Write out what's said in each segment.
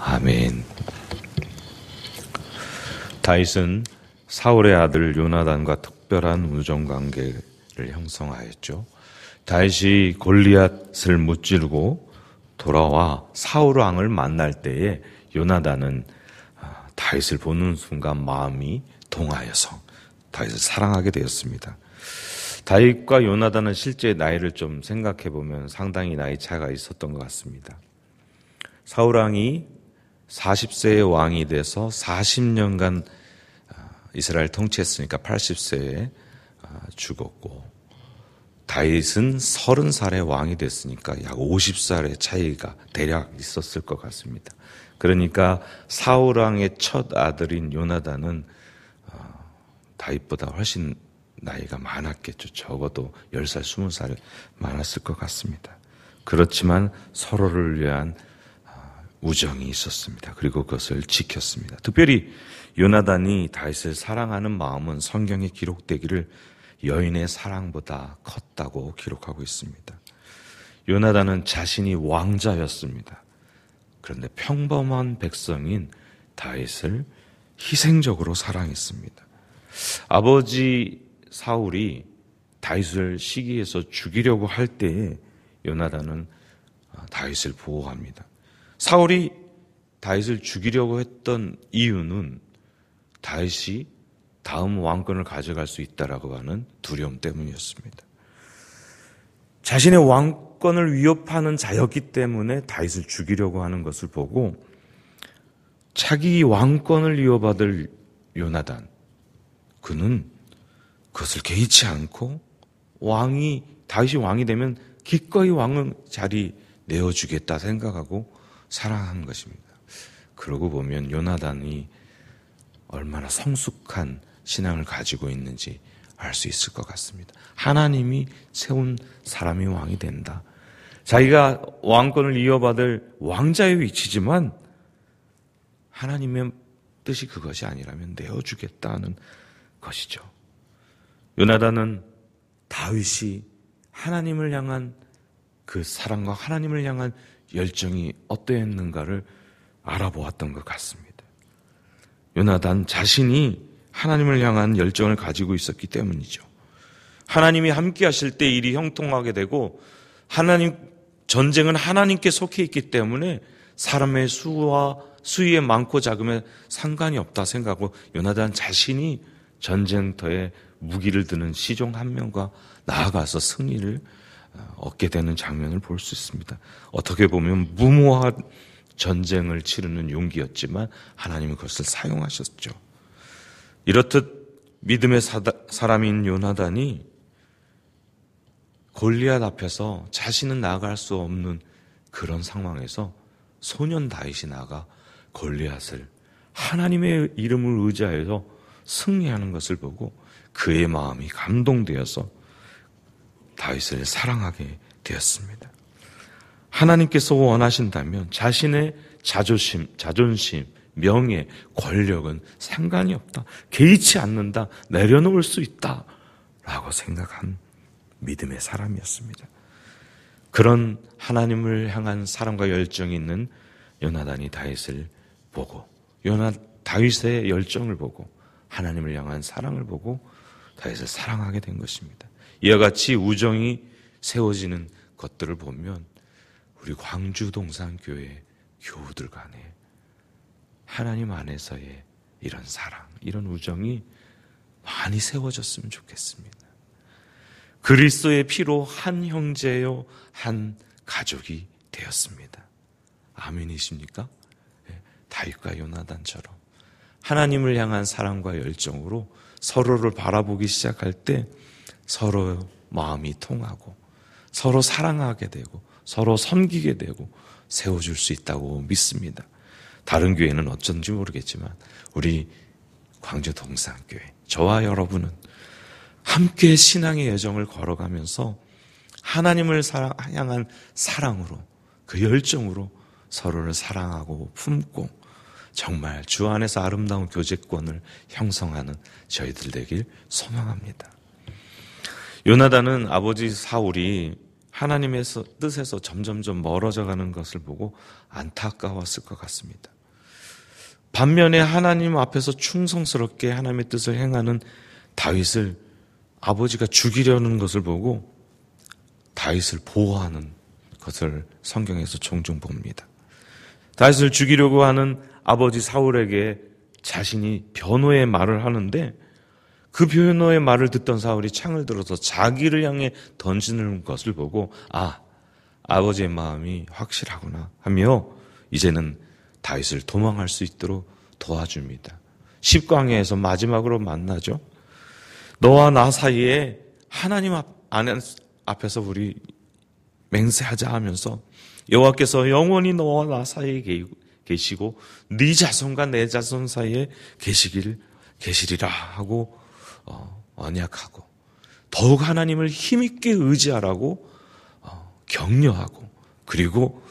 아멘. 다윗은 사울의 아들 요나단과 특별한 우정관계를 형성하였죠. 다윗이 골리앗을 무찌르고 돌아와 사울 왕을 만날 때에 요나단은 다윗을 보는 순간 마음이 동하여서 다윗을 사랑하게 되었습니다. 다윗과 요나단은 실제 나이를 좀 생각해 보면 상당히 나이 차가 있었던 것 같습니다. 사울 왕이 40세의 왕이 돼서 40년간 이스라엘 통치했으니까 80세에 죽었고, 다윗은 30살의 왕이 됐으니까 약 50살의 차이가 대략 있었을 것 같습니다. 그러니까 사울 왕의 첫 아들인 요나단은 다윗보다 훨씬 나이가 많았겠죠. 적어도 10살, 20살 많았을 것 같습니다. 그렇지만 서로를 위한 우정이 있었습니다. 그리고 그것을 지켰습니다. 특별히 요나단이 다윗을 사랑하는 마음은 성경에 기록되기를 여인의 사랑보다 컸다고 기록하고 있습니다. 요나단은 자신이 왕자였습니다. 그런데 평범한 백성인 다윗을 희생적으로 사랑했습니다. 아버지 사울이 다윗을 시기해서 죽이려고 할 때에 요나단은 다윗을 보호합니다. 사울이 다윗을 죽이려고 했던 이유는 다윗이 다음 왕권을 가져갈 수 있다라고 하는 두려움 때문이었습니다. 자신의 왕권을 위협하는 자였기 때문에 다윗을 죽이려고 하는 것을 보고 자기 왕권을 이어받을 요나단, 그는 그것을 개의치 않고 다윗이 왕이 되면 기꺼이 왕의 자리 내어주겠다 생각하고 사랑한 것입니다. 그러고 보면 요나단이 얼마나 성숙한 신앙을 가지고 있는지 알 수 있을 것 같습니다. 하나님이 세운 사람이 왕이 된다. 자기가 왕권을 이어받을 왕자의 위치지만 하나님의 뜻이 그것이 아니라면 내어주겠다는 것이죠. 요나단은 다윗이 하나님을 향한 그 사랑과 하나님을 향한 열정이 어떠했는가를 알아보았던 것 같습니다. 요나단 자신이 하나님을 향한 열정을 가지고 있었기 때문이죠. 하나님이 함께 하실 때 일이 형통하게 되고 전쟁은 하나님께 속해 있기 때문에 사람의 수위에 많고 작음에 상관이 없다 생각하고 요나단 자신이 전쟁터에 무기를 드는 시종 한 명과 나아가서 승리를 얻게 되는 장면을 볼 수 있습니다. 어떻게 보면 무모한 전쟁을 치르는 용기였지만 하나님이 그것을 사용하셨죠. 이렇듯 믿음의 사람인 요나단이 골리앗 앞에서 자신은 나아갈 수 없는 그런 상황에서 소년 다윗이 나가 골리앗을 하나님의 이름을 의지하여서 승리하는 것을 보고 그의 마음이 감동되어서 다윗을 사랑하게 되었습니다. 하나님께서 원하신다면 자신의 자존심, 명예, 권력은 상관이 없다. 개의치 않는다. 내려놓을 수 있다. 라고 생각한 믿음의 사람이었습니다. 그런 하나님을 향한 사랑과 열정이 있는 요나단이 다윗을 보고 다윗의 열정을 보고 하나님을 향한 사랑을 보고 다윗을 사랑하게 된 것입니다. 이와 같이 우정이 세워지는 것들을 보면 우리 광주 동산교회 교우들 간에 하나님 안에서의 이런 사랑, 이런 우정이 많이 세워졌으면 좋겠습니다. 그리스도의 피로 한 형제요 한 가족이 되었습니다. 아멘이십니까? 다윗과 요나단처럼 하나님을 향한 사랑과 열정으로 서로를 바라보기 시작할 때 서로 마음이 통하고 서로 사랑하게 되고 서로 섬기게 되고 세워줄 수 있다고 믿습니다. 다른 교회는 어쩐지 모르겠지만 우리 광주 동산교회, 저와 여러분은 함께 신앙의 여정을 걸어가면서 하나님을 향한 사랑으로, 그 열정으로 서로를 사랑하고 품고 정말 주 안에서 아름다운 교제권을 형성하는 저희들 되길 소망합니다. 요나단은 아버지 사울이 하나님의 뜻에서 점점점 멀어져 가는 것을 보고 안타까웠을 것 같습니다. 반면에 하나님 앞에서 충성스럽게 하나님의 뜻을 행하는 다윗을 아버지가 죽이려는 것을 보고 다윗을 보호하는 것을 성경에서 종종 봅니다. 다윗을 죽이려고 하는 아버지 사울에게 자신이 변호의 말을 하는데 그 변호의 말을 듣던 사울이 창을 들어서 자기를 향해 던지는 것을 보고 아버지의 마음이 확실하구나 하며 이제는 다윗을 도망할 수 있도록 도와줍니다. 10광야에서 마지막으로 만나죠. 너와 나 사이에 하나님 앞에서 우리 맹세하자 하면서 여호와께서 영원히 너와 나 사이에 계시고 네 자손과 내 자손 사이에 계시리라 하고 언약하고 더욱 하나님을 힘있게 의지하라고 격려하고 그리고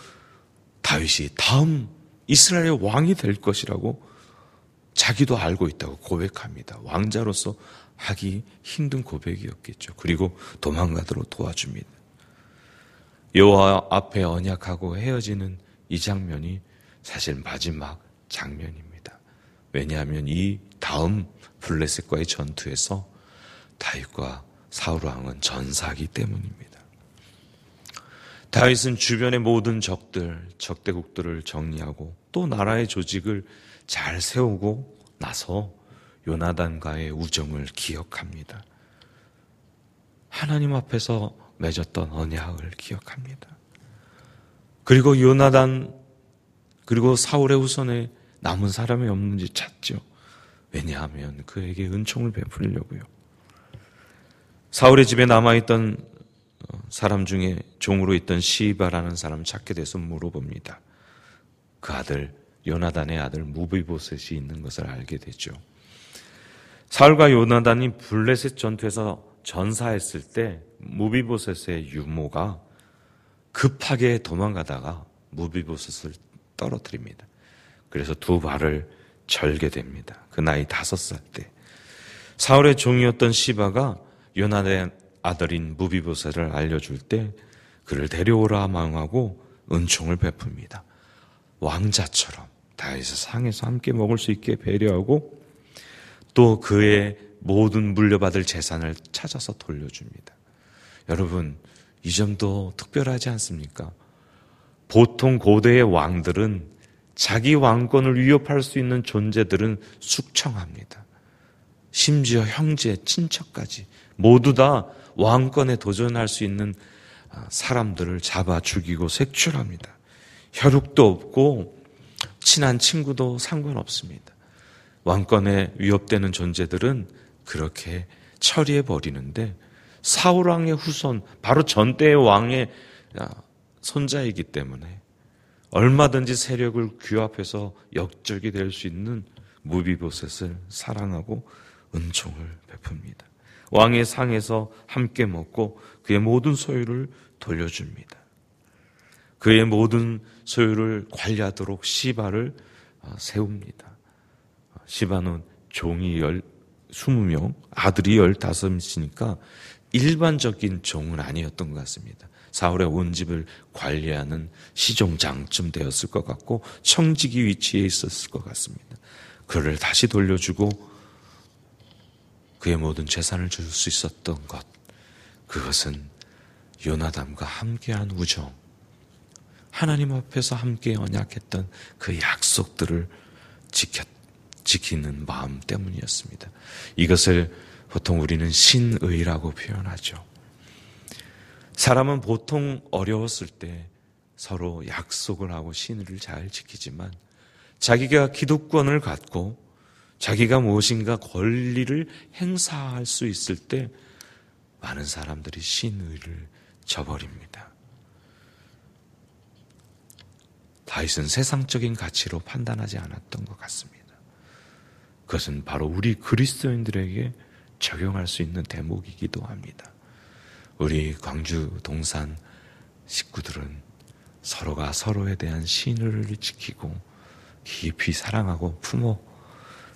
다윗이 다음 이스라엘의 왕이 될 것이라고 자기도 알고 있다고 고백합니다. 왕자로서 하기 힘든 고백이었겠죠. 그리고 도망가도록 도와줍니다. 여호와 앞에 언약하고 헤어지는 이 장면이 사실 마지막 장면입니다. 왜냐하면 이 다음 블레셋과의 전투에서 다윗과 사울 왕은 전사하기 때문입니다. 다윗은 주변의 모든 적대국들을 정리하고 또 나라의 조직을 잘 세우고 나서 요나단과의 우정을 기억합니다. 하나님 앞에서 맺었던 언약을 기억합니다. 그리고 요나단 그리고 사울의 후손에 남은 사람이 없는지 찾죠. 왜냐하면 그에게 은총을 베풀려고요. 사울의 집에 남아있던 사람 중에 종으로 있던 시바라는 사람을 찾게 돼서 물어봅니다. 그 아들 요나단의 아들 무비보셋이 있는 것을 알게 되죠. 사울과 요나단이 블레셋 전투에서 전사했을 때 무비보셋의 유모가 급하게 도망가다가 무비보셋을 떨어뜨립니다. 그래서 두 발을 절게 됩니다. 그 나이 5살 때 사울의 종이었던 시바가 요나단의 아들인 무비보셋을 알려줄 때 그를 데려오라 망하고 은총을 베풉니다. 왕자처럼 다윗의 상에서 함께 먹을 수 있게 배려하고 또 그의 모든 물려받을 재산을 찾아서 돌려줍니다. 여러분, 이 점도 특별하지 않습니까? 보통 고대의 왕들은 자기 왕권을 위협할 수 있는 존재들은 숙청합니다. 심지어 형제, 친척까지 모두 다 왕권에 도전할 수 있는 사람들을 잡아 죽이고 색출합니다. 혈육도 없고 친한 친구도 상관없습니다. 왕권에 위협되는 존재들은 그렇게 처리해 버리는데 사울 왕의 후손, 바로 전대의 왕의 손자이기 때문에 얼마든지 세력을 규합해서 역적이 될 수 있는 무비보셋을 사랑하고 은총을 베풉니다. 왕의 상에서 함께 먹고 그의 모든 소유를 돌려줍니다. 그의 모든 소유를 관리하도록 시바를 세웁니다. 시바는 종이 20명, 아들이 15이니까 일반적인 종은 아니었던 것 같습니다. 사울의 온 집을 관리하는 시종장쯤 되었을 것 같고 청지기 위치에 있었을 것 같습니다. 그를 다시 돌려주고 그의 모든 재산을 줄 수 있었던 것, 그것은 요나단과 함께한 우정, 하나님 앞에서 함께 언약했던 그 약속들을 지키는 마음 때문이었습니다. 이것을 보통 우리는 신의라고 표현하죠. 사람은 보통 어려웠을 때 서로 약속을 하고 신의를 잘 지키지만 자기가 기득권을 갖고 자기가 무엇인가 권리를 행사할 수 있을 때 많은 사람들이 신의를 저버립니다. 다윗은 세상적인 가치로 판단하지 않았던 것 같습니다. 그것은 바로 우리 그리스도인들에게 적용할 수 있는 대목이기도 합니다. 우리 광주 동산 식구들은 서로가 서로에 대한 신의를 지키고 깊이 사랑하고 품어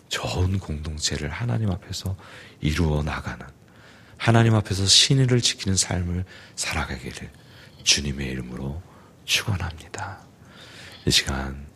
좋은 공동체를 하나님 앞에서 이루어 나가는, 하나님 앞에서 신의를 지키는 삶을 살아가기를 주님의 이름으로 축원합니다. 이 시간